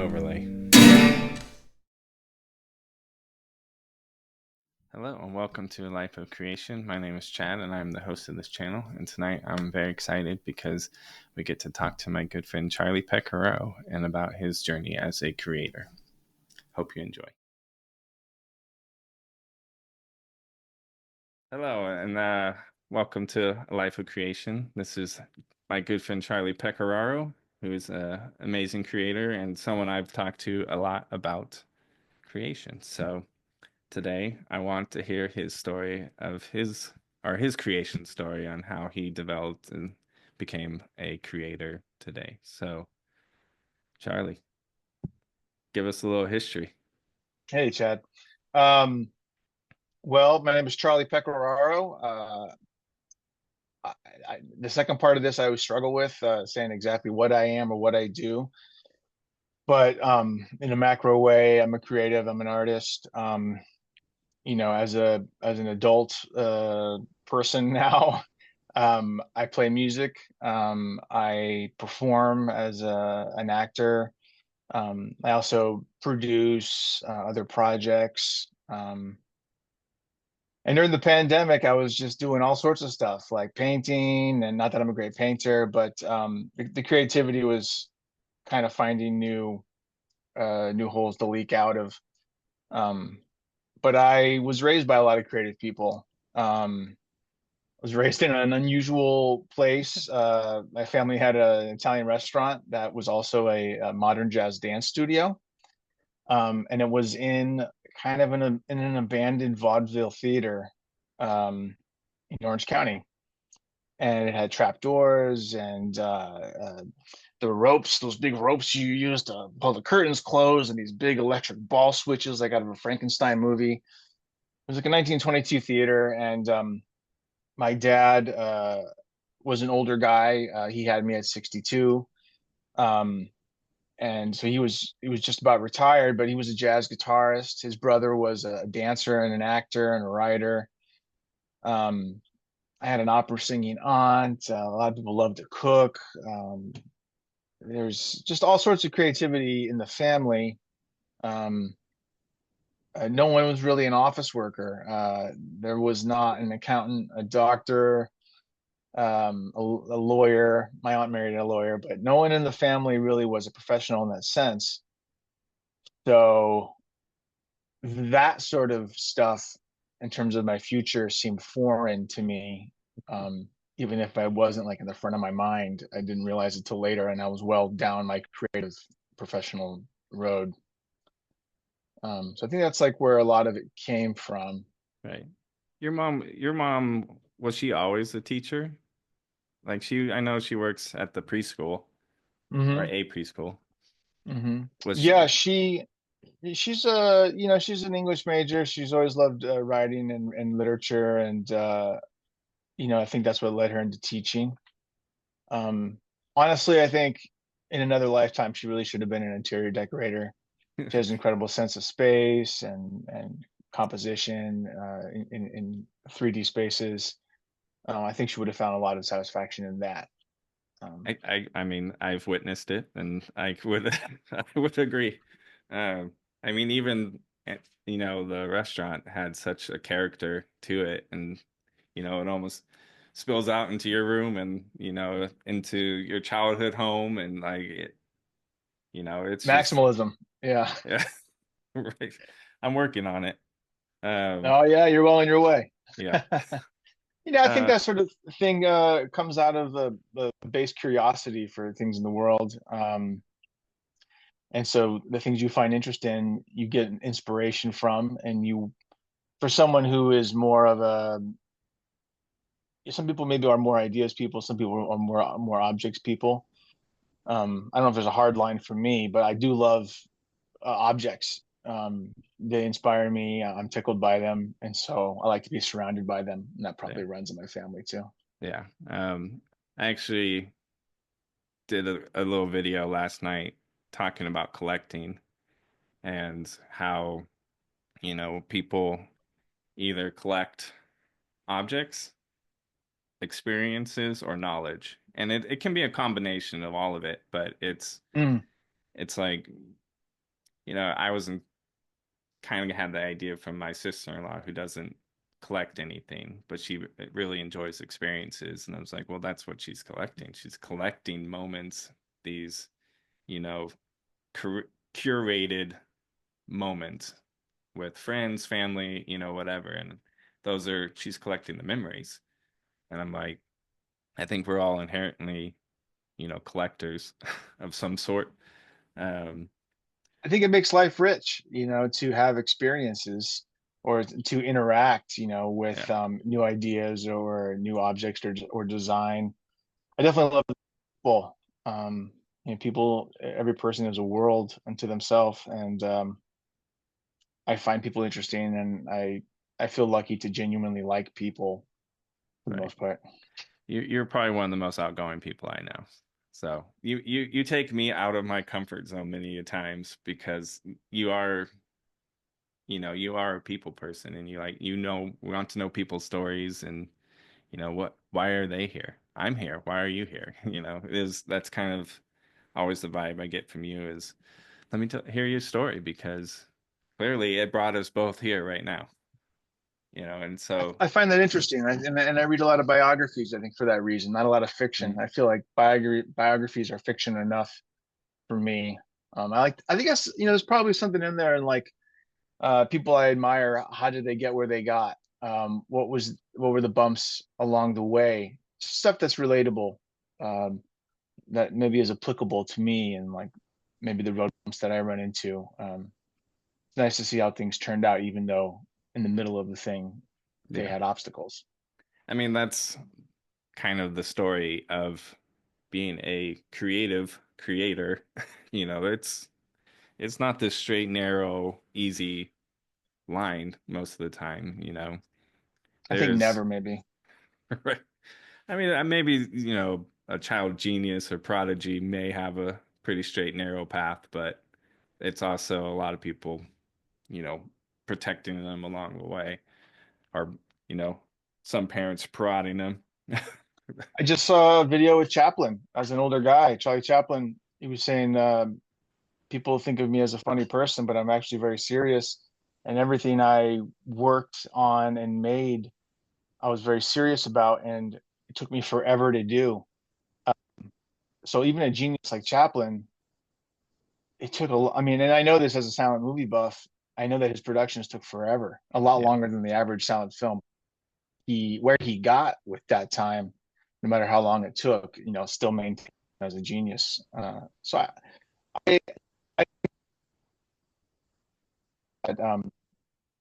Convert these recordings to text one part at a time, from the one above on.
overlay. Hello and welcome to Life of Creation. My name is Chad and I'm the host of this channel. And tonight I'm very excited because we get to talk to my good friend Charlie Pecoraro and about his journey as a creator. Hope you enjoy. Hello and welcome to Life of Creation. This is my good friend Charlie Pecoraro, who is an amazing creator and someone I've talked to a lot about creation. So today I want to hear his story of his creation story on how he developed and became a creator today. So, Charlie, give us a little history. Hey, Chad. Um, well, my name is Charlie Pecoraro. The second part of this I always struggle with saying exactly what I am or what I do. But in a macro way, I'm a creative. I'm an artist. As an adult person now, I play music. I perform as an actor. I also produce other projects. And during the pandemic, I was just doing all sorts of stuff like painting, and not that I'm a great painter, but the creativity was kind of finding new holes to leak out of. Um, but I was raised by a lot of creative people. I was raised in an unusual place. My family had an Italian restaurant that was also a modern jazz dance studio, and it was in kind of in an abandoned vaudeville theater in Orange County, and it had trap doors and the ropes, those big ropes you use to pull the curtains closed, and these big electric ball switches like out of a Frankenstein movie. It was like a 1922 theater, and my dad was an older guy. He had me at 62. Um, and so he was just about retired, but he was a jazz guitarist. His brother was a dancer and an actor and a writer. Um, I had an opera singing aunt. A lot of people love to cook. There's just all sorts of creativity in the family. Um, no one was really an office worker. There was not an accountant, a doctor, a lawyer. My aunt married a lawyer, but no one in the family really was a professional in that sense. So that sort of stuff, in terms of my future, seemed foreign to me. Even if I wasn't like in the front of my mind, I didn't realize it till later, and I was well down my creative professional road. So I think that's like where a lot of it came from. Right. Your mom, was she always a teacher? Like I know she works at the preschool or Hmm. a preschool. Hmm. Was Yeah, she, she's an English major. She's always loved writing and literature, and I think that's what led her into teaching. Um, Honestly, I think in another lifetime she really should have been an interior decorator. She has an incredible sense of space and composition in 3D spaces. I think she would have found a lot of satisfaction in that. Um, I mean, I've witnessed it, and I would I would agree. I mean, even the restaurant had such a character to it, and it almost spills out into your room and into your childhood home, and like it's just Maximalism. Yeah. yeah, right. I'm working on it. Um, Oh yeah, you're well on your way. yeah. I think Uh, that sort of thing comes out of the base curiosity for things in the world. And so the things you find interest in, you get inspiration from, and for someone who is more of some people maybe are more ideas people, some people are more objects people. I don't know if there's a hard line for me, but I do love objects. They inspire me. I'm tickled by them, and so I like to be surrounded by them. And that yeah, probably runs in my family too. yeah. I actually did a little video last night talking about collecting and how people either collect objects, experiences, or knowledge, and it can be a combination of all of it, but it's Mm, it's like I wasn't kind of had the idea from my sister-in-law who doesn't collect anything, but she really enjoys experiences. And I was like, well, that's what she's collecting. She's collecting moments, these, you know, curated moments with friends, family, whatever. And those are, she's collecting the memories. And I'm like, I think we're all inherently, collectors of some sort. Um, I think it makes life rich, to have experiences or to interact, with yeah, new ideas or new objects or design. I definitely love people. People, every person is a world unto themselves, and I find people interesting, and I feel lucky to genuinely like people for the right. most part. You're probably one of the most outgoing people I know. So you take me out of my comfort zone many a times because you are, you are a people person and want to know people's stories and why are they here? I'm here. Why are you here? That's kind of always the vibe I get from you is let me hear your story because clearly it brought us both here right now, and so I find that interesting, and I read a lot of biographies. I think for that reason, not a lot of fiction. mm, I feel like biographies are fiction enough for me. I think that's there's probably something in there, and like people I admire, how did they get where they got? What were the bumps along the way? Stuff that's relatable, um, that maybe is applicable to me, and like maybe the road bumps that I run into. It's nice to see how things turned out, even though in the middle of the thing they yeah. had obstacles. I mean, that's kind of the story of being a creative creator. It's not this straight, narrow, easy line most of the time, I think There's never, maybe. right. I mean, maybe, a child genius or prodigy may have a pretty straight, narrow path, but it's also a lot of people, you know, protecting them along the way, or, you know, some parents prodding them. I just saw a video with Chaplin as an older guy, Charlie Chaplin. He was saying, people think of me as a funny person, but I'm actually very serious. And everything I worked on and made, I was very serious about, and it took me forever to do. So even a genius like Chaplin, I mean, and I know this as a silent movie buff, I know that his productions took forever, a lot Yeah, longer than the average silent film. Where he got with that time, no matter how long it took, still maintained as a genius. I, I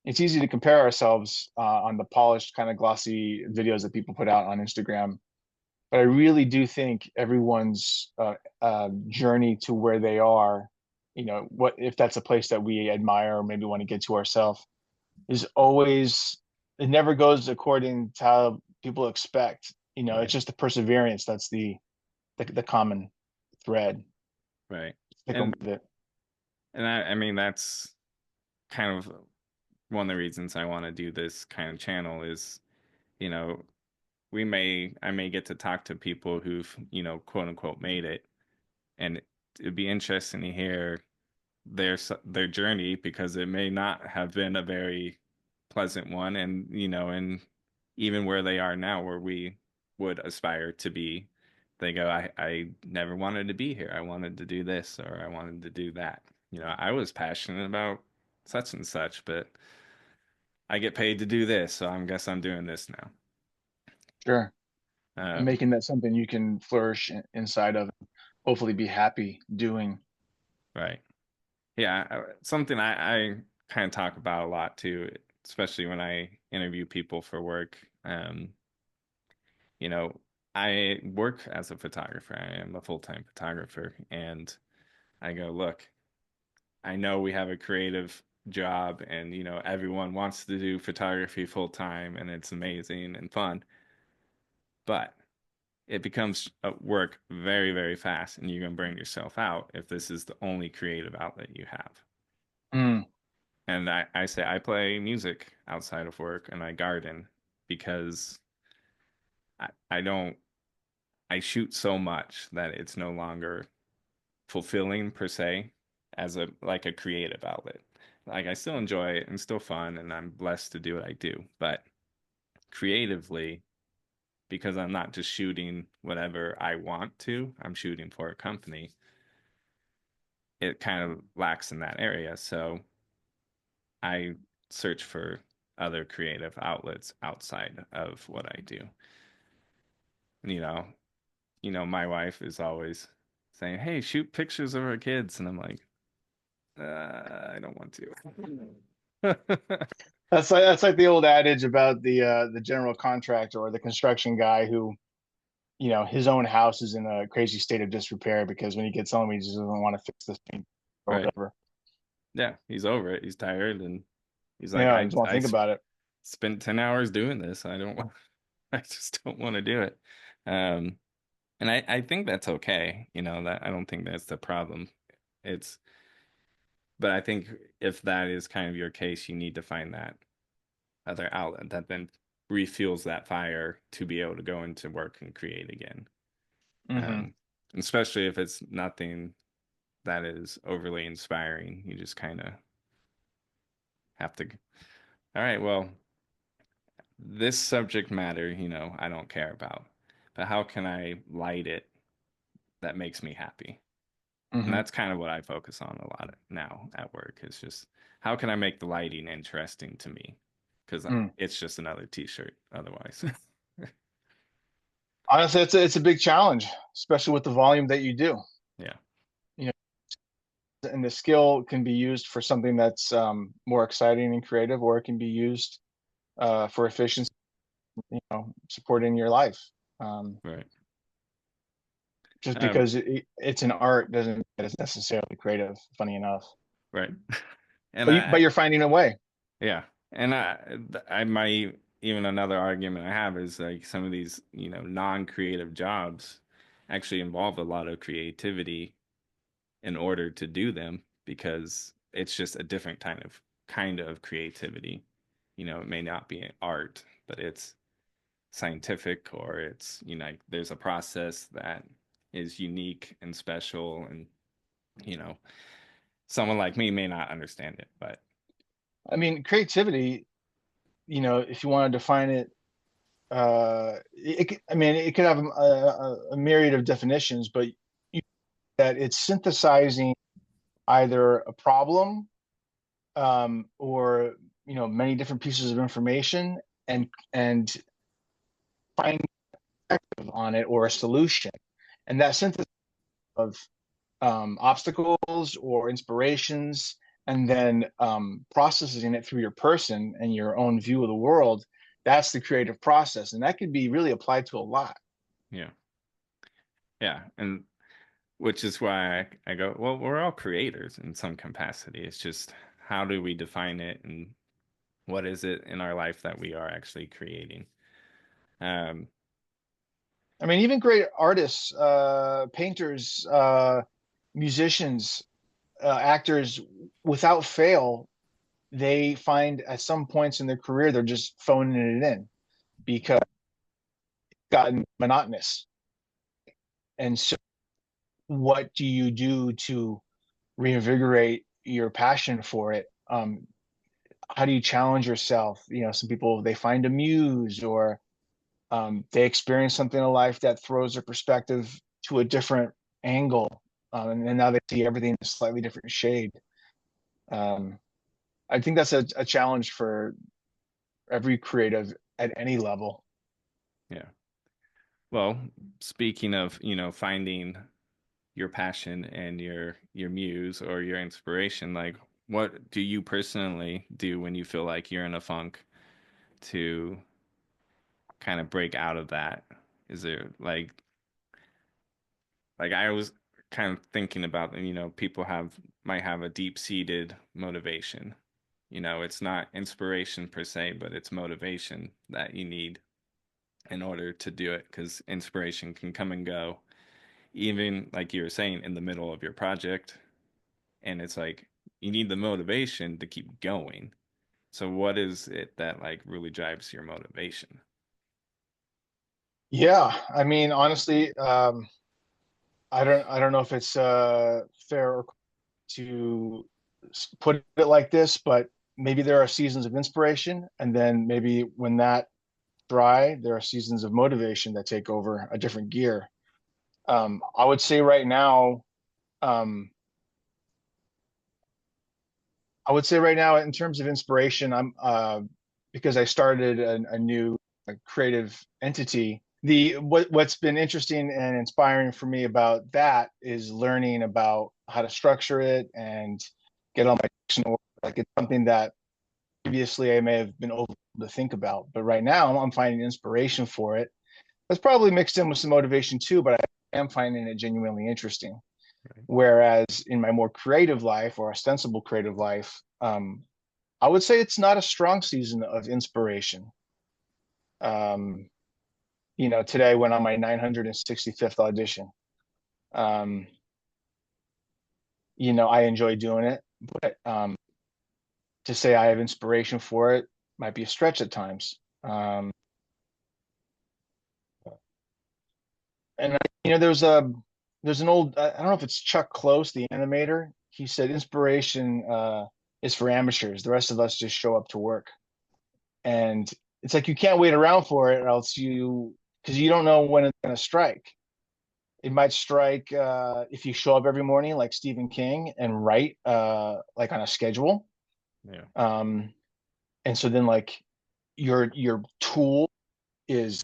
it's easy to compare ourselves on the polished, kind of glossy videos that people put out on Instagram. But I really do think everyone's journey to where they are, what if that's a place that we admire or maybe want to get to ourselves, is always, it never goes according to how people expect. It's right, just the perseverance that's the common thread. right. Stick And with it. I mean that's kind of one of the reasons I want to do this kind of channel is, you know, I may get to talk to people who've, quote unquote made it, and it'd be interesting to hear their journey because it may not have been a very pleasant one, and and even where they are now, where we would aspire to be, they go, I never wanted to be here. I wanted to do this or I wanted to do that. I was passionate about such and such, but I get paid to do this, so I guess I'm doing this now. Sure. And Um, making that something you can flourish inside of, hopefully be happy doing. right. Yeah, something I kind of talk about a lot too, especially when I interview people for work. You know, I work as a photographer. I am a full-time photographer, and I go, look, I know we have a creative job, and everyone wants to do photography full time, and it's amazing and fun, but it becomes work very, very fast, and you're gonna burn yourself out if this is the only creative outlet you have. Mm. And I say I play music outside of work and I garden because I don't I shoot so much that it's no longer fulfilling per se. as a like a creative outlet. Like I still enjoy it and still fun and I'm blessed to do what I do, but creatively, because I'm not just shooting whatever I want to, I'm shooting for a company, it kind of lacks in that area. So I search for other creative outlets outside of what I do. You know, my wife is always saying, "Hey, shoot pictures of our kids," and I'm like, I don't want to. That's like the old adage about the general contractor or the construction guy who, his own house is in a crazy state of disrepair because when he gets home, he just doesn't want to fix this paint or Right. whatever. Yeah, he's over it. He's tired, and he's like, Yeah, I just want to think about it. spent 10 hours doing this. I don't want, I just don't want to do it. Um, and I think that's okay. That I don't think that's the problem. It's, but I think if that is kind of your case, you need to find that other outlet that then refuels that fire to be able to go into work and create again. Hmm. Um, Especially if it's nothing that is overly inspiring. You just kind of have to, all right, well, this subject matter, I don't care about, but how can I light it that makes me happy? And Hmm. that's kind of what I focus on a lot now at work. Is just how can I make the lighting interesting to me? Because Mm. it's just another t-shirt otherwise. Honestly, it's a big challenge, especially with the volume that you do. Yeah, You and the skill can be used for something that's more exciting and creative, or it can be used for efficiency, supporting your life. Um, right. just Um, because it's an art doesn't mean that it's necessarily creative. Funny enough, right. And but you're finding a way. yeah, and I might even another argument I have is like some of these, non-creative jobs actually involve a lot of creativity in order to do them because it's just a different kind of creativity. It may not be art, but it's scientific or it's, there's a process that is unique and special and, you know, someone like me may not understand it, but I mean, creativity. If you want to define it, I mean, it could have a myriad of definitions, but that it's synthesizing either a problem or many different pieces of information and finding on it or a solution. And that synthesis of obstacles or inspirations, and then processing it through your person and your own view of the world, that's the creative process. And that could be really applied to a lot. yeah. Yeah. And which is why I go, well, we're all creators in some capacity. It's just how do we define it and what is it in our life that we are actually creating? Um, I mean, even great artists, painters, musicians, actors, without fail, they find at some points in their career they're just phoning it in because it's gotten monotonous. And so, what do you do to reinvigorate your passion for it? How do you challenge yourself? Some people they find a muse, or they experience something in life that throws their perspective to a different angle, and now they see everything in a slightly different shade. Um, I think that's a challenge for every creative at any level. yeah. Well, speaking of, finding your passion and your muse or your inspiration, like what do you personally do when you feel like you're in a funk to kind of break out of that? Is there like I was kind of thinking about, people might have a deep-seated motivation. It's not inspiration per se, but it's motivation that you need in order to do it because inspiration can come and go, even like you were saying, in the middle of your project. And it's like you need the motivation to keep going. So what is it that like really drives your motivation? Yeah, I mean, honestly, I don't know if it's fair or to put it like this, but maybe there are seasons of inspiration, and then maybe when that dry, there are seasons of motivation that take over a different gear. I would say right now, um, in terms of inspiration, I'm because I started a new creative entity. What's been interesting and inspiring for me about that is learning about how to structure it and get all my ducks in order. Like it's something that previously I may have been able to think about, but right now I'm finding inspiration for it. That's probably mixed in with some motivation too, but I am finding it genuinely interesting. Right. Whereas in my more creative life or ostensible creative life, I would say it's not a strong season of inspiration. Um, today went on my 965th audition. Um, I enjoy doing it, but to say I have inspiration for it might be a stretch at times. And there's an old I don't know if it's Chuck Close, the animator. He said inspiration is for amateurs. The rest of us just show up to work. And it's like you can't wait around for it, or else because you don't know when it's going to strike. It might strike if you show up every morning like Stephen King and write like on a schedule. Yeah. Um, and so then like your tool is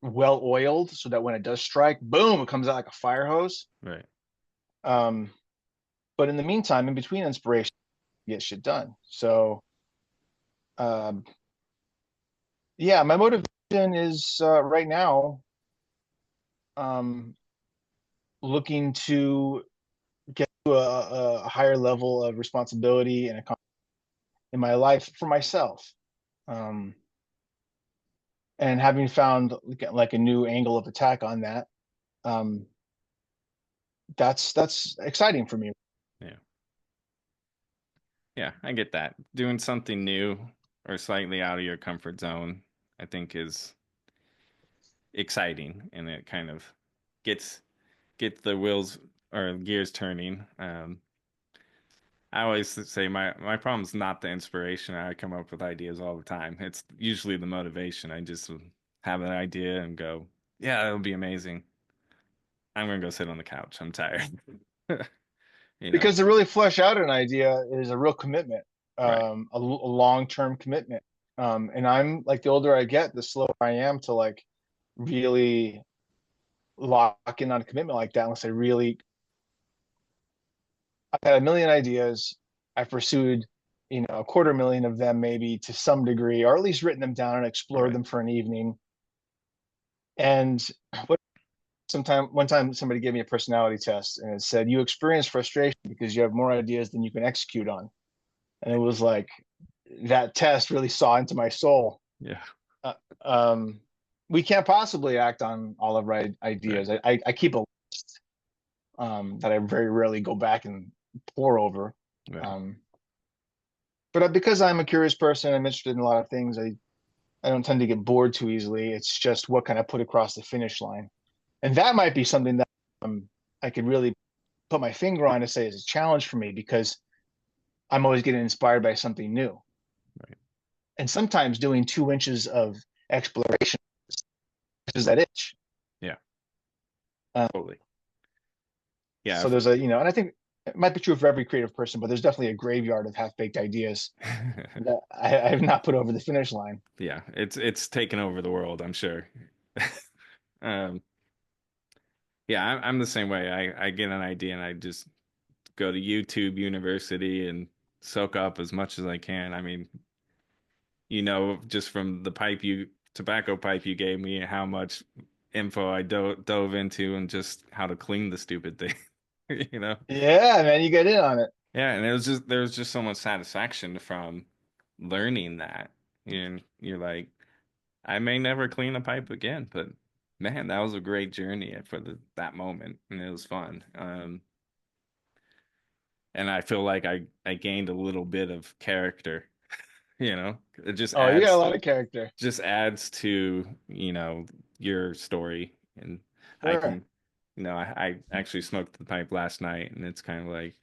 well oiled so that when it does strike, boom, it comes out like a fire hose. Right. Um, but in the meantime, in between inspiration, you get shit done. So um, yeah, my motivation is right now um, looking to get to a higher level of responsibility and in my life for myself. Um, and having found like a new angle of attack on that, um, that's exciting for me. Yeah. Yeah, I get that. Doing something new or slightly out of your comfort zone, I think is exciting and it kind of gets gets the wheels or gears turning. I always say my problem's not the inspiration. I come up with ideas all the time. It's usually the motivation. I just have an idea and go, yeah, it'll be amazing. I'm gonna go sit on the couch. I'm tired. You know, Because to really flesh out an idea is a real commitment, right, a long-term commitment. And I'm like the older I get, the slower I am to like really lock in on a commitment like that unless I really I've had a million ideas. I've pursued, a quarter million of them maybe to some degree, or at least written them down and explored right, them for an evening. And what one time somebody gave me a personality test and it said you experience frustration because you have more ideas than you can execute on. And it was like that test really saw into my soul. yeah, Uh, um, we can't possibly act on all of our right, ideas. I keep a list that I very rarely go back and pour over. right, Um, but because I'm a curious person, I'm interested in a lot of things. I don't tend to get bored too easily. It's just what can I put across the finish line, and that might be something that I could really put my finger on to say is a challenge for me because I'm always getting inspired by something new. right. And sometimes doing 2 inches of exploration is that itch. Yeah, Uh, totally. Yeah, so there's and I think it might be true for every creative person, but there's definitely a graveyard of half-baked ideas that I have not put over the finish line. yeah, it's taken over the world, I'm sure. Um, yeah, I'm the same way. I get an idea and I just go to YouTube University and soak up as much as I can. I mean, just from the tobacco pipe you gave me, how much info I dove into and just how to clean the stupid thing, you know? Yeah, man, you get in on it. Yeah, and there was just so much satisfaction from learning that. And you're like, I may never clean a pipe again, but man, that was a great journey for that moment, and it was fun. And I feel like I gained a little bit of character, It Oh, you got a lot of character. just adds to, your story. And I Sure. can, I actually smoked the pipe last night, and it's kind of like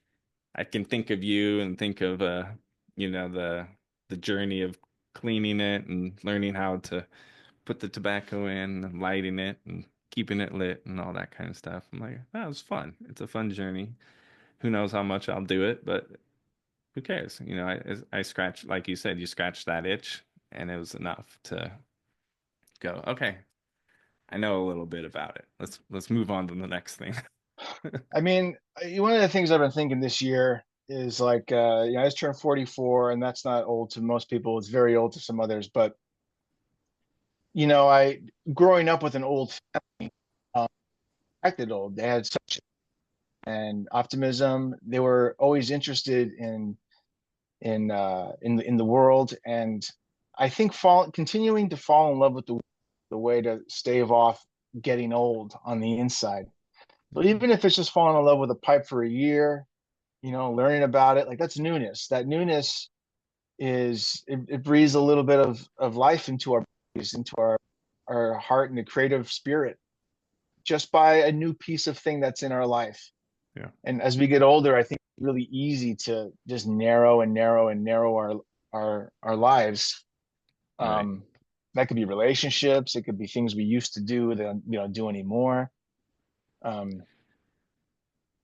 I can think of you and think of the journey of cleaning it and learning how to put the tobacco in and lighting it and keeping it lit and all that kind of stuff. I'm like, that was fun. It's a fun journey. Who knows how much I'll do it, but who cares? I scratched, like you said, you scratched that itch, and it was enough to go, okay, I know a little bit about it. Let's move on to the next thing. I mean, one of the things I've been thinking this year is like, I just turned 44, and that's not old to most people. It's very old to some others. But, I growing up with an old uh, acted old. They had such and optimism. They were always interested in the world, and I think continuing to fall in love with the way to stave off getting old on the inside. But even if it's just falling in love with a pipe for a year, learning about it, like that's newness. That newness it breathes a little bit of life into our bodies, into our heart and the creative spirit just by a new piece of thing that's in our life. Yeah, And as we get older, I think it's really easy to just narrow and narrow and narrow our lives. right. Um, that could be relationships, it could be things we used to do that we don't do anymore. Um,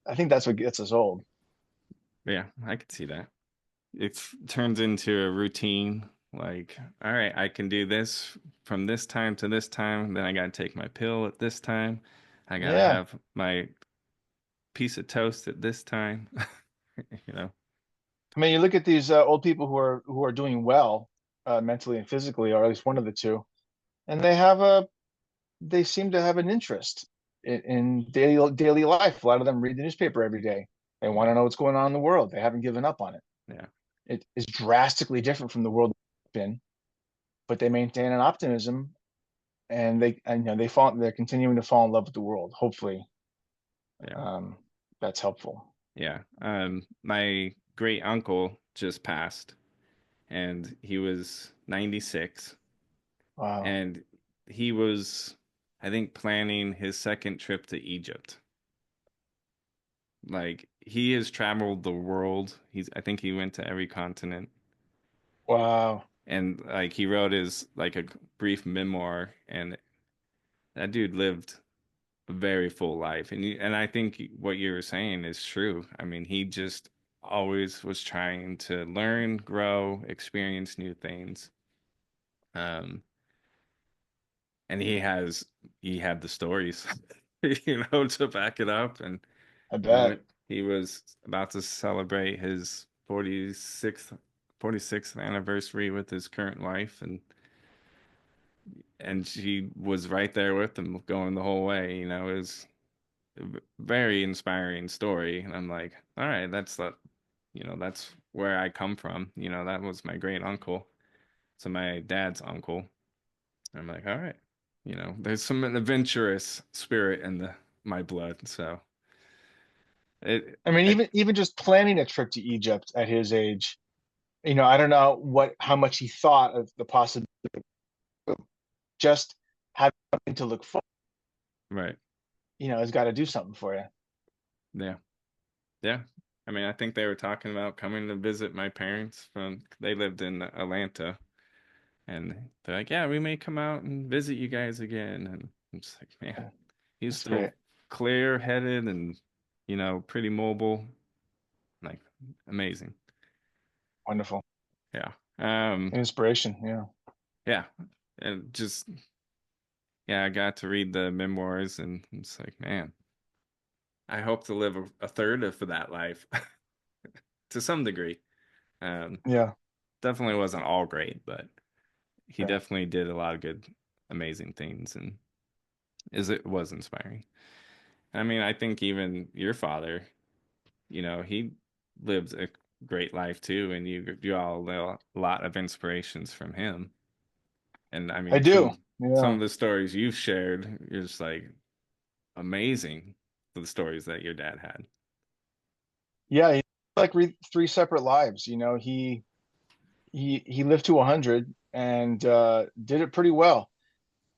I think that's what gets us old. Yeah, I could see that. It turns into a routine. Like, all right, I can do this from this time to this time. Then I got to take my pill at this time. I got to Yeah. have my piece of toast at this time. You know, I mean, you look at these old people who are doing well mentally and physically, or at least one of the two, and they seem to have an interest in daily life. A lot of them read the newspaper every day. They want yeah, to know what's going on in the world. They haven't given up on it. yeah, It is drastically different from the world they've been, but they maintain an optimism, they're continuing to fall in love with the world. Hopefully, yeah, um, that's helpful. yeah. My great uncle just passed, and he was 96, Wow. and he was, I think, planning his second trip to Egypt. Like he has traveled the world. I think he went to every continent. Wow. And like he wrote his like a brief memoir, and that dude lived a very full life. And I think what you were saying is true. I mean, he just always was trying to learn, grow, experience new things. Um, and he had the stories, to back it up. And I you know, bet. he was about to celebrate his 46th anniversary with his current wife, and she was right there with him going the whole way. It was a very inspiring story. And I'm like, all right, that's where I come from. That was my great uncle. So my dad's uncle. I'm like, all right, there's some adventurous spirit in the my blood. So it, I mean, I, even just planning a trip to Egypt at his age, I don't know how much he thought of the possibility of just having something to look for, right. has got to do something for you. Yeah. Yeah. I mean, I think they were talking about coming to visit my parents they lived in Atlanta, and they're like, yeah, we may come out and visit you guys again. And I'm just like, man, he's That's still great. clear headed and, pretty mobile. Like, amazing. Wonderful. Yeah. Inspiration. Yeah. Yeah. And just, yeah, I got to read the memoirs, and it's like, man, I hope to live a third of that life to some degree. Um, Yeah. Definitely wasn't all great, but he Sure. definitely did a lot of good, amazing things, and it was inspiring. I mean, I think even your father, he lived a great life too, and you all know a lot of inspirations from him. And I I mean, do. some Yeah. of the stories you've shared, you're just like amazing. The stories that your dad had. Yeah. He like three separate lives. He lived to 100 and did it pretty well.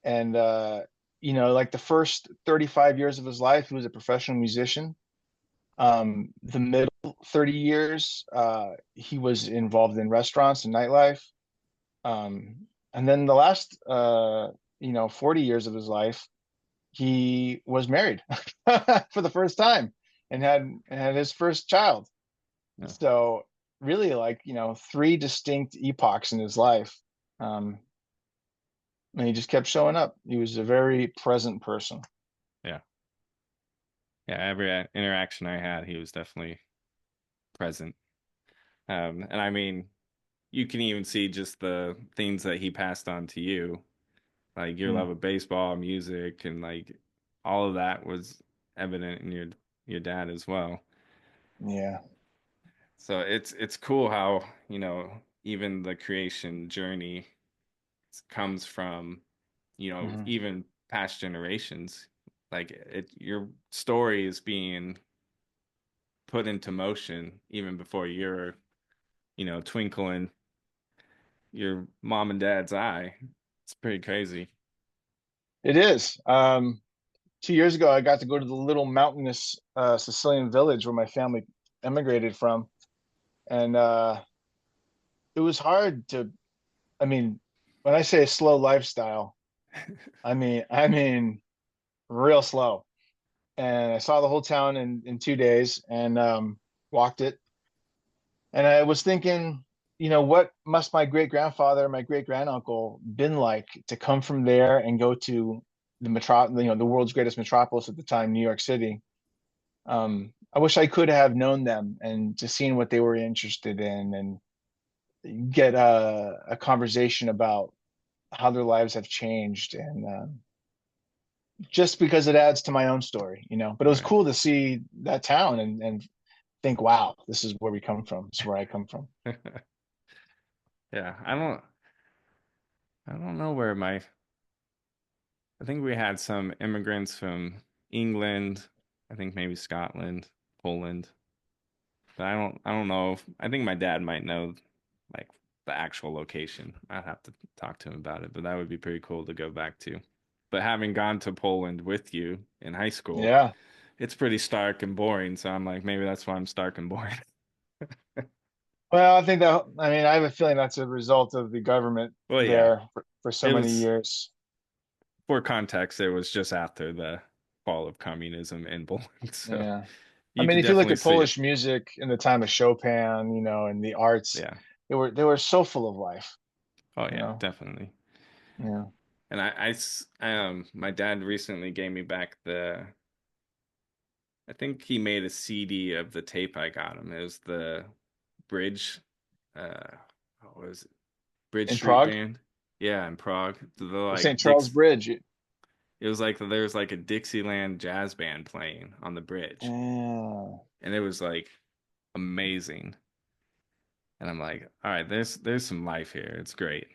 And like the first 35 years of his life, he was a professional musician. The middle 30 years, he was involved in restaurants and nightlife. And then the last, 40 years of his life, he was married for the first time and had his first child. Yeah. So really, like, three distinct epochs in his life. Um, and he just kept showing up. He was a very present person. Yeah. Yeah. Every interaction I had, he was definitely present. And I mean, you can even see just the things that he passed on to you, like your Mm, love of baseball, music, and like all of that was evident in your dad as well. yeah. So it's cool how, even the creation journey comes from, Hmm. even past generations. Like your story is being put into motion even before you're, twinkling your mom and dad's eye. It's pretty crazy. It is. 2 years ago, I got to go to the little mountainous Sicilian village where my family emigrated from, and it was hard to. I mean, when I say slow lifestyle, I mean real slow. And I saw the whole town in 2 days and walked it. And I was thinking, what must my great grandfather, my great granduncle been like to come from there and go to the world's greatest metropolis at the time, New York City. I wish I could have known them and just seen what they were interested in and get a conversation about how their lives have changed. And just because it adds to my own story. But it was Right. cool to see that town and think, wow, this is where we come from. This is where I come from. Yeah, I don't know where my I think we had some immigrants from England, I think maybe Scotland, Poland. But I don't know. I think my dad might know like the actual location. I'd have to talk to him about it, but that would be pretty cool to go back to. But having gone to Poland with you in high school, Yeah. it's pretty stark and boring. So I'm like, maybe that's why I'm stark and boring. Well, I think that, I mean, I have a feeling that's a result of the government Well, yeah, there for so it many was years. for context, it was just after the fall of communism in Poland. So Yeah. I you mean, could if you look definitely at see it. Polish music in the time of Chopin, and the arts, Yeah. they were so full of life, Oh, you yeah, know. definitely. Yeah. And my dad recently gave me back I think he made a CD of the tape I got him. It was the Bridge, uh, what was it? Bridge In Street Prague, Band. Yeah, in Prague. The St. like Charles Dix. Bridge. It was like there's like a Dixieland jazz band playing on the bridge, Yeah. and it was like amazing. And I'm like, all right, there's some life here. It's great.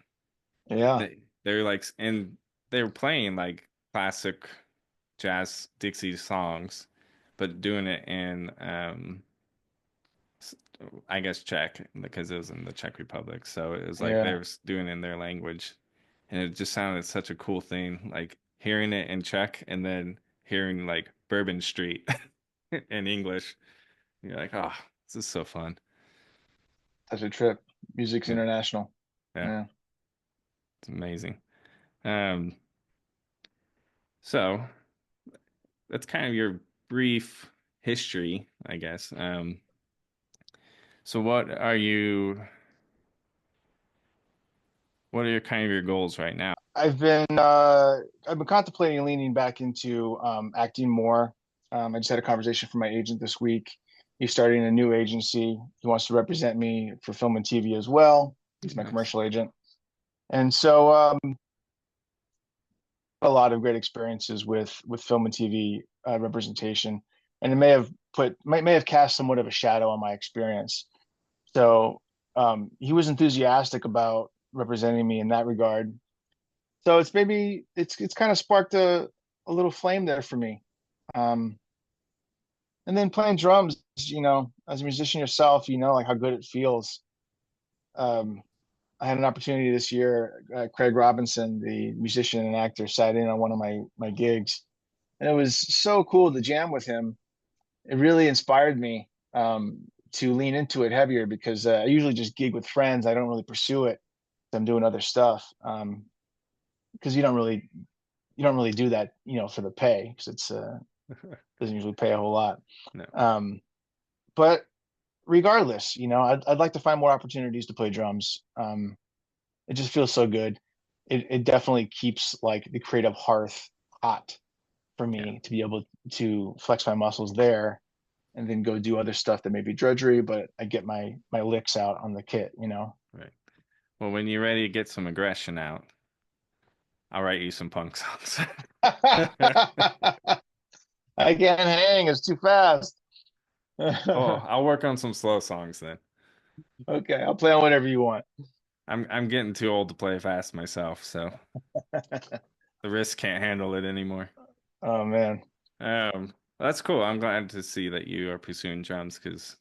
Yeah. They're like, and they were playing like classic jazz Dixie songs, but doing it in I guess Czech because it was in the Czech Republic. So it was like they Yeah. were doing it in their language, and it just sounded such a cool thing, like hearing it in Czech and then hearing like Bourbon Street in English. You're like, oh, this is so fun. Such a trip. Music's Yeah, international. yeah, Yeah. it's amazing. Um, so that's kind of your brief history, I guess. So what are your kind of your goals right now? I've been contemplating leaning back into acting more. I just had a conversation from my agent this week. He's starting a new agency. He wants to represent me for film and TV as well. He's my Nice. commercial agent, and so a lot of great experiences with film and TV representation, and it may have cast somewhat of a shadow on my experience. So he was enthusiastic about representing me in that regard. So it's kind of sparked a little flame there for me. Um, and then playing drums, as a musician yourself, like how good it feels. Um, I had an opportunity this year. Craig Robinson, the musician and actor, sat in on one of my gigs, and it was so cool to jam with him. It really inspired me. to lean into it heavier because I usually just gig with friends. I don't really pursue it. I'm doing other stuff because you don't really do that, for the pay because it's doesn't usually pay a whole lot. No. Um, but regardless, I'd like to find more opportunities to play drums. It just feels so good. It definitely keeps like the creative hearth hot for Yeah. me to be able to flex my muscles there and then go do other stuff that may be drudgery, but I get my licks out on the kit. Right. Well, when you're ready to get some aggression out, I'll write you some punk songs. I can't hang, it's too fast. Oh, I'll work on some slow songs then. Okay, I'll play on whatever you want. I'm getting too old to play fast myself, so the wrist can't handle it anymore. Oh man. That's cool. I'm glad to see that you are pursuing drums because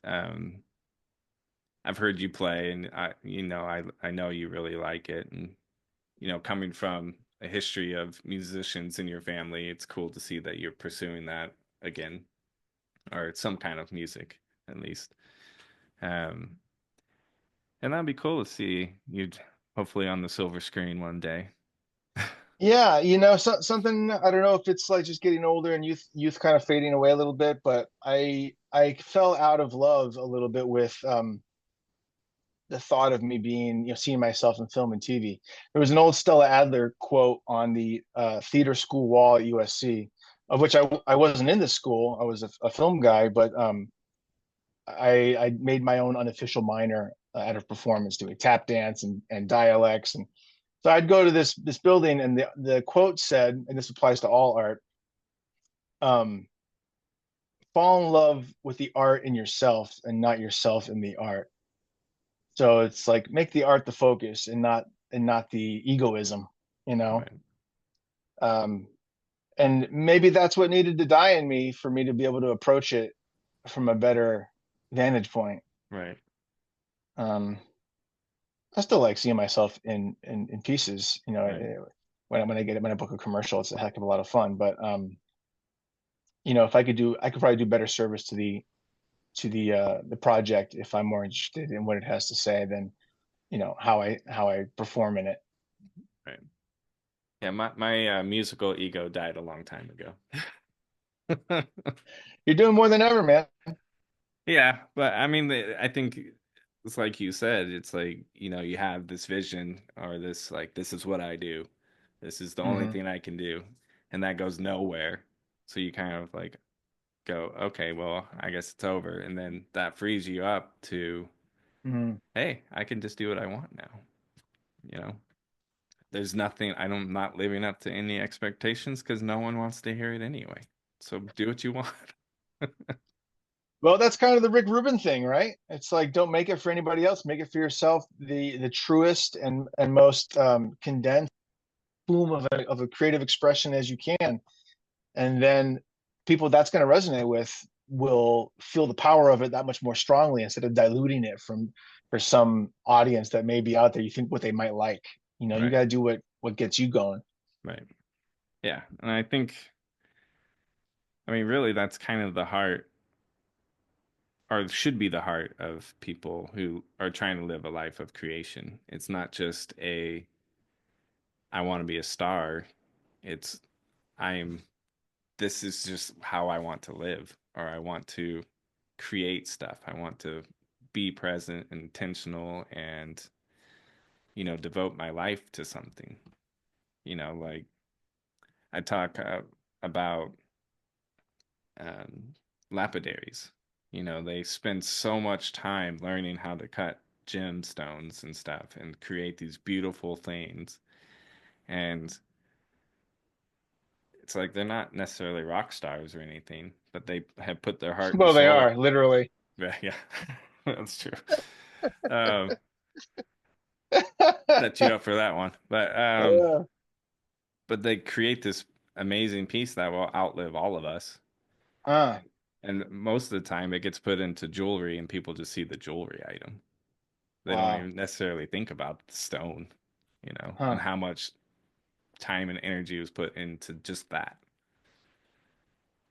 um I've heard you play and I know you really like it and coming from a history of musicians in your family, it's cool to see that you're pursuing that again or some kind of music at least. Um and that'd be cool to see you hopefully on the silver screen one day. Yeah, something I don't know if it's like just getting older and youth kind of fading away a little bit, but I fell out of love a little bit with the thought of me being, seeing myself in film and TV. There was an old Stella Adler quote on the theater school wall at USC, of which I wasn't in the school. I was a film guy, but I made my own unofficial minor out of performance, doing tap dance and dialects, and so I'd go to this building, and the quote said, and this applies to all art, um, fall in love with the art in yourself and not yourself in the art. So it's like make the art the focus and not the egoism, you know. Right, Um, and maybe that's what needed to die in me for me to be able to approach it from a better vantage point. right, Um, I still like seeing myself in pieces, right, when I book a commercial, it's a heck of a lot of fun. But if I could probably do better service to the project if I'm more interested in what it has to say than how I perform in it. right. Yeah, my musical ego died a long time ago. You're doing more than ever, man. Yeah, but I mean, I think it's like you said, it's like, you have this vision or this like this is what I do. This is the only Hmm. thing I can do, and that goes nowhere. So you kind of like go, okay, well, I guess it's over, and then that frees you up to, Hmm. hey, I can just do what I want now. You know, there's nothing, I'm not living up to any expectations because no one wants to hear it anyway. So do what you want. Well, that's kind of the Rick Rubin thing, right? It's like don't make it for anybody else, make it for yourself. The truest and most condensed boom of a creative expression as you can, and then people that's going to resonate with will feel the power of it that much more strongly instead of diluting it for some audience that may be out there. You think what they might like. You Right, got to do what gets you going. right. Yeah, and I think, I mean, really, that's kind of the heart, or should be the heart of people who are trying to live a life of creation. It's not just I want to be a star. It's, I'm, this is just how I want to live, or I want to create stuff. I want to be present, intentional, and, devote my life to something. Like I talk about um, lapidaries. They spend so much time learning how to cut gemstones and stuff and create these beautiful things. And it's like they're not necessarily rock stars or anything, but they have put their heart and Well, they soul. are literally. Yeah, yeah, that's true. Um, set you up for that one. Uh, But they create this amazing piece that will outlive all of us. uh, And most of the time it gets put into jewelry and people just see the jewelry item. They don't wow. even necessarily think about the stone, and Huh. how much time and energy was put into just that.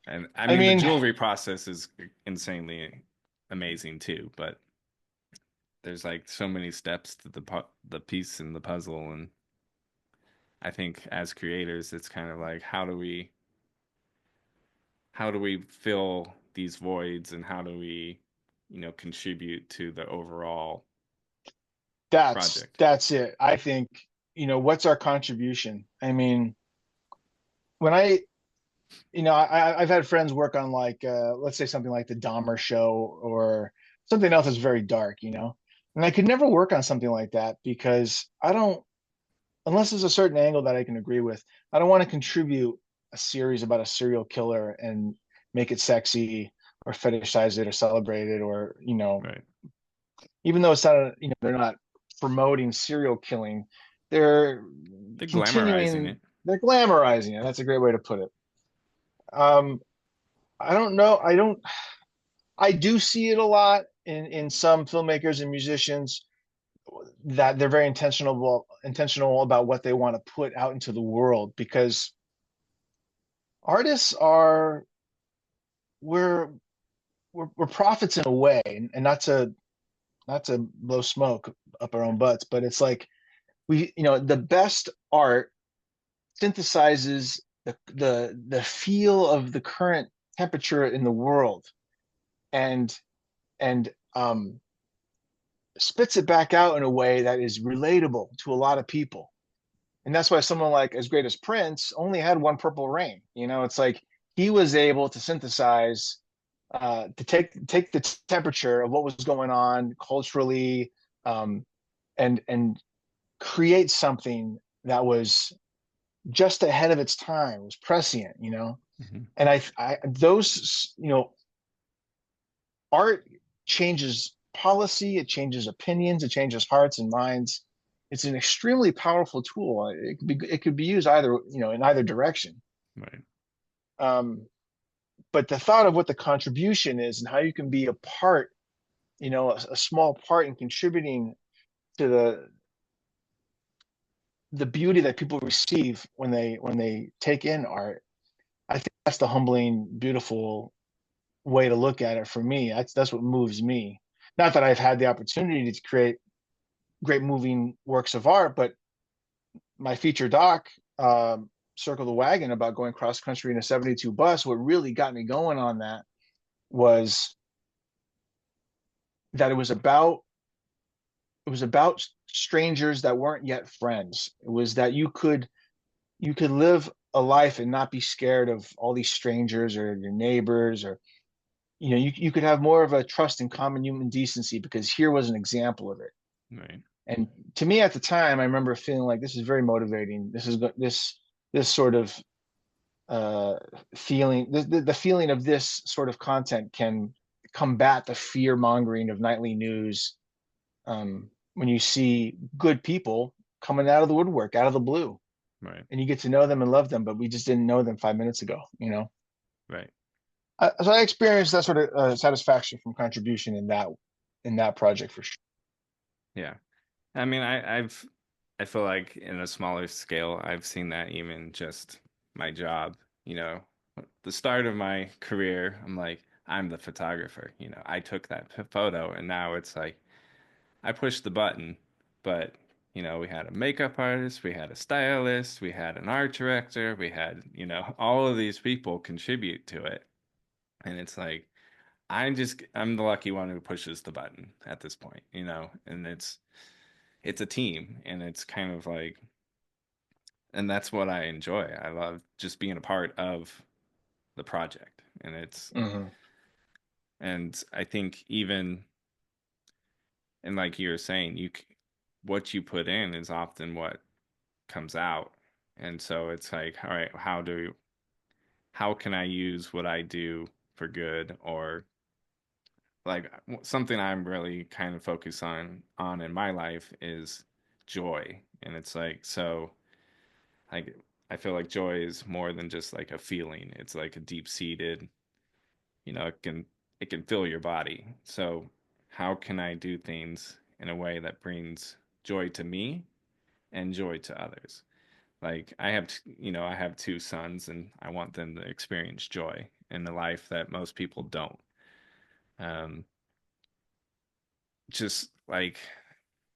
And I I mean, the mean, jewelry process is insanely. amazing too, but there's like so many steps to the piece in the puzzle, and I think as creators, it's kind of like how do we fill these voids, and how do we, contribute to the overall project? That's it. I think, what's our contribution? I mean, when I, I've had friends work on like, let's say something like the Dahmer show or something else that's very dark, and I could never work on something like that because I don't, unless there's a certain angle that I can agree with, I don't want to contribute a series about a serial killer and make it sexy or fetishize it or celebrate it or, Right. even though it's not, they're not promoting serial killing, they're They're glamorizing continuing, it. they're glamorizing it. That's a great way to put it. Um, I don't know. I do see it a lot in some filmmakers and musicians that they're very intentional about what they want to put out into the world because artists are we're we're prophets in a way, and not to blow smoke up our own butts, but it's like the best art synthesizes the feel of the current temperature in the world and and spits it back out in a way that is relatable to a lot of people. And that's why someone like as great as Prince only had one Purple Rain. It's like he was able to synthesize, to take the temperature of what was going on culturally, um, and create something that was just ahead of its time, was prescient. Hmm. And I those art changes policy, it changes opinions, it changes hearts and minds. It's an extremely powerful tool. It could be used either, in either direction. Right. Um, but the thought of what the contribution is and how you can be a part, a small part in contributing to the beauty that people receive when they take in art. I think that's the humbling, beautiful way to look at it for me. That's what moves me. Not that I've had the opportunity to create great moving works of art, but my feature doc, Circle the Wagon, about going cross country in a 72 bus, what really got me going on that was that it was about strangers that weren't yet friends. It was that you could live a life and not be scared of all these strangers or your neighbors, or you could have more of a trust in common human decency because here was an example of it. Right. And to me at the time, I remember feeling like this is very motivating. This sort of uh, feeling, the feeling of this sort of content can combat the fear mongering of nightly news, when you see good people coming out of the woodwork, out of the blue, Right. and you get to know them and love them, but we just didn't know them 5 minutes ago. Right. So I experienced that sort of satisfaction from contribution in that project for sure. Yeah. I mean, I feel like in a smaller scale, I've seen that even just my job, you know, the start of my career, I'm like, I'm the photographer, I took that photo, and now it's like I pushed the button, but we had a makeup artist, we had a stylist, we had an art director, we had, all of these people contribute to it. And it's like I'm the lucky one who pushes the button at this point, and it's a team, and it's kind of like, and that's what I enjoy. I love just being a part of the project, Hmm. and I think even, and like you were saying, what you put in is often what comes out. And so it's like, all right, how can I use what I do for good, or like something I'm really kind of focused on in my life is joy. And it's like, so like I feel like joy is more than just like a feeling. It's like a deep-seated, it can fill your body. So how can I do things in a way that brings joy to me and joy to others? Like I have two sons, and I want them to experience joy in the life that most people don't. Um, just like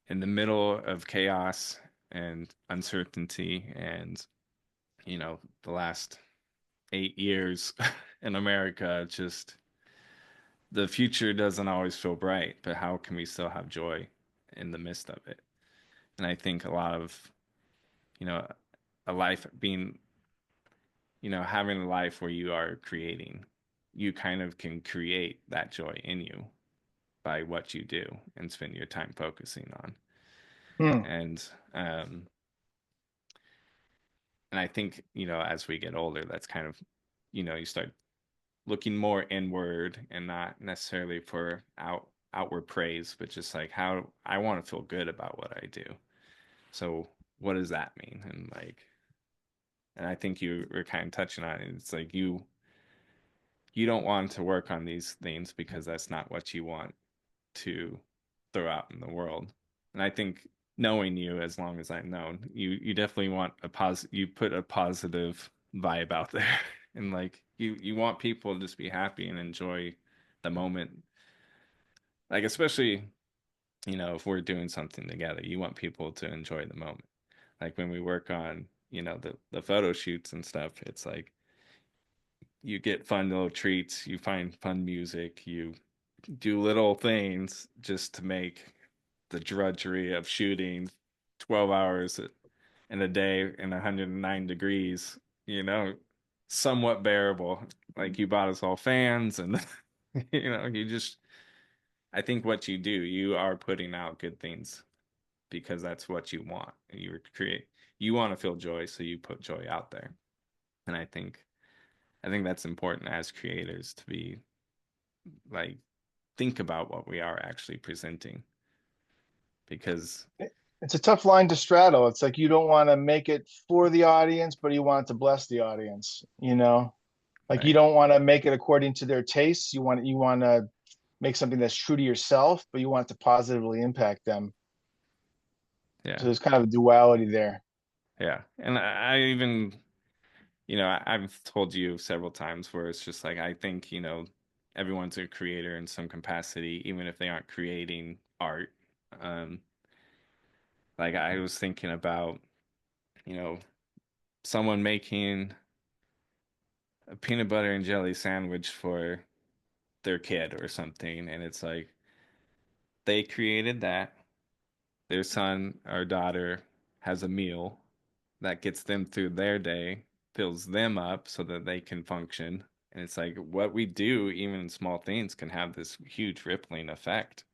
in the middle of chaos and uncertainty and the last 8 years in America, just the future doesn't always feel bright, but how can we still have joy in the midst of it? And I think a lot of, you know, a life being, having a life where you are creating, you kind of can create that joy in you by what you do and spend your time focusing on. Hmm. And and I think, as we get older, that's kind of, you start looking more inward and not necessarily for outward praise, but just like how I want to feel good about what I do. So what does that mean? And I think you were kind of touching on it. It's like you don't want to work on these things because that's not what you want to throw out in the world. And I think knowing you as long as I've known, you definitely want you put a positive vibe out there. And like you want people to just be happy and enjoy the moment. Like especially, if we're doing something together, you want people to enjoy the moment. Like when we work on, the photo shoots and stuff, it's like you get fun little treats, you find fun music, you do little things just to make the drudgery of shooting 12 hours in a day in 109 degrees, you know, somewhat bearable. Like you bought us all fans and you just I think what you do, you are putting out good things because that's what you want. You want to feel joy, so you put joy out there. And I think that's important as creators to be like think about what we are actually presenting because It's a tough line to straddle. It's like you don't want to make it for the audience, but you want it to bless the audience, you know? Like you right. don't want to make it according to their tastes. You want to make something that's true to yourself, but you want it to positively impact them. So Yeah. there's kind of a duality there. Yeah. And I even, I've told you several times where it's just like I think, everyone's a creator in some capacity, even if they aren't creating art. Um, like I was thinking about, you know, someone making a peanut butter and jelly sandwich for their kid or something, and it's like they created that. Their son or daughter has a meal that gets them through their day, fills them up so that they can function. And it's like what we do, even in small things, can have this huge rippling effect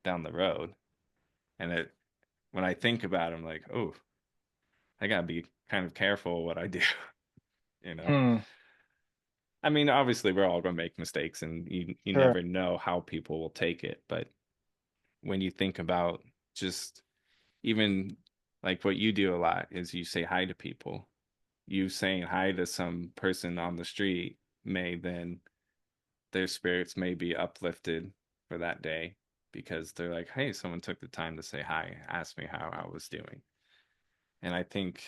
down the road. And when I think about it, I'm like, oh, I gotta be kind of careful what I do, you know? Hmm, I mean, obviously, we're all gonna make mistakes, and you sure. never know how people will take it. But when you think about just even like what you do a lot is you say hi to people. You saying hi to some person on the street may then their spirits may be uplifted for that day because they're like, hey, someone took the time to say hi, ask me how I was doing. And I think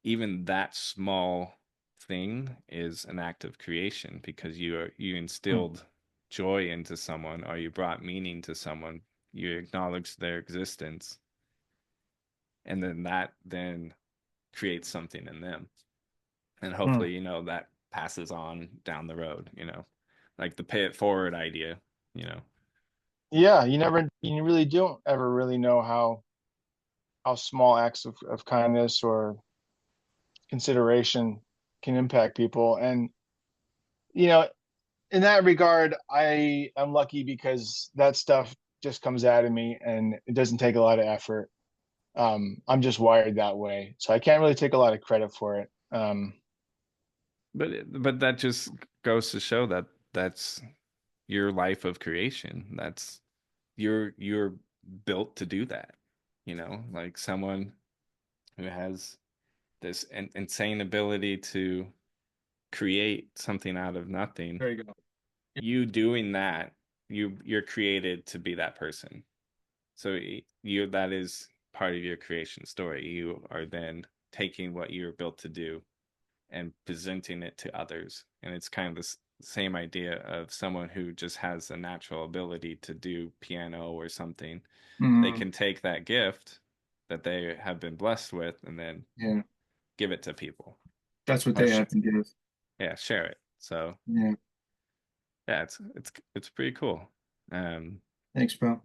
even that small thing is an act of creation because you Hmm, instilled joy into someone or you brought meaning to someone, you acknowledged their existence, and then that then creates something in them. And hmm. hopefully, that passes on down the road, like the pay it forward idea, you know. Yeah, you really don't ever really know how small acts of kindness or consideration can impact people. And, you know, in that regard, I am lucky because that stuff just comes out of me and it doesn't take a lot of effort. I'm just wired that way. So I can't really take a lot of credit for it. But that just goes to show that that's your life of creation. That's you're built to do that. Like someone who has this insane ability to create something out of nothing. There you go. You doing that, you're created to be that person. So you that is part of your creation story. You are then taking what you're built to do and presenting it to others. And it's kind of this same idea of someone who just has a natural ability to do piano or something. They Hmm. can take that gift that they have been blessed with and then Yeah, give it to people that's what or they have to give. yeah, share it. So Yeah, yeah, it's pretty cool. Um, thanks, bro.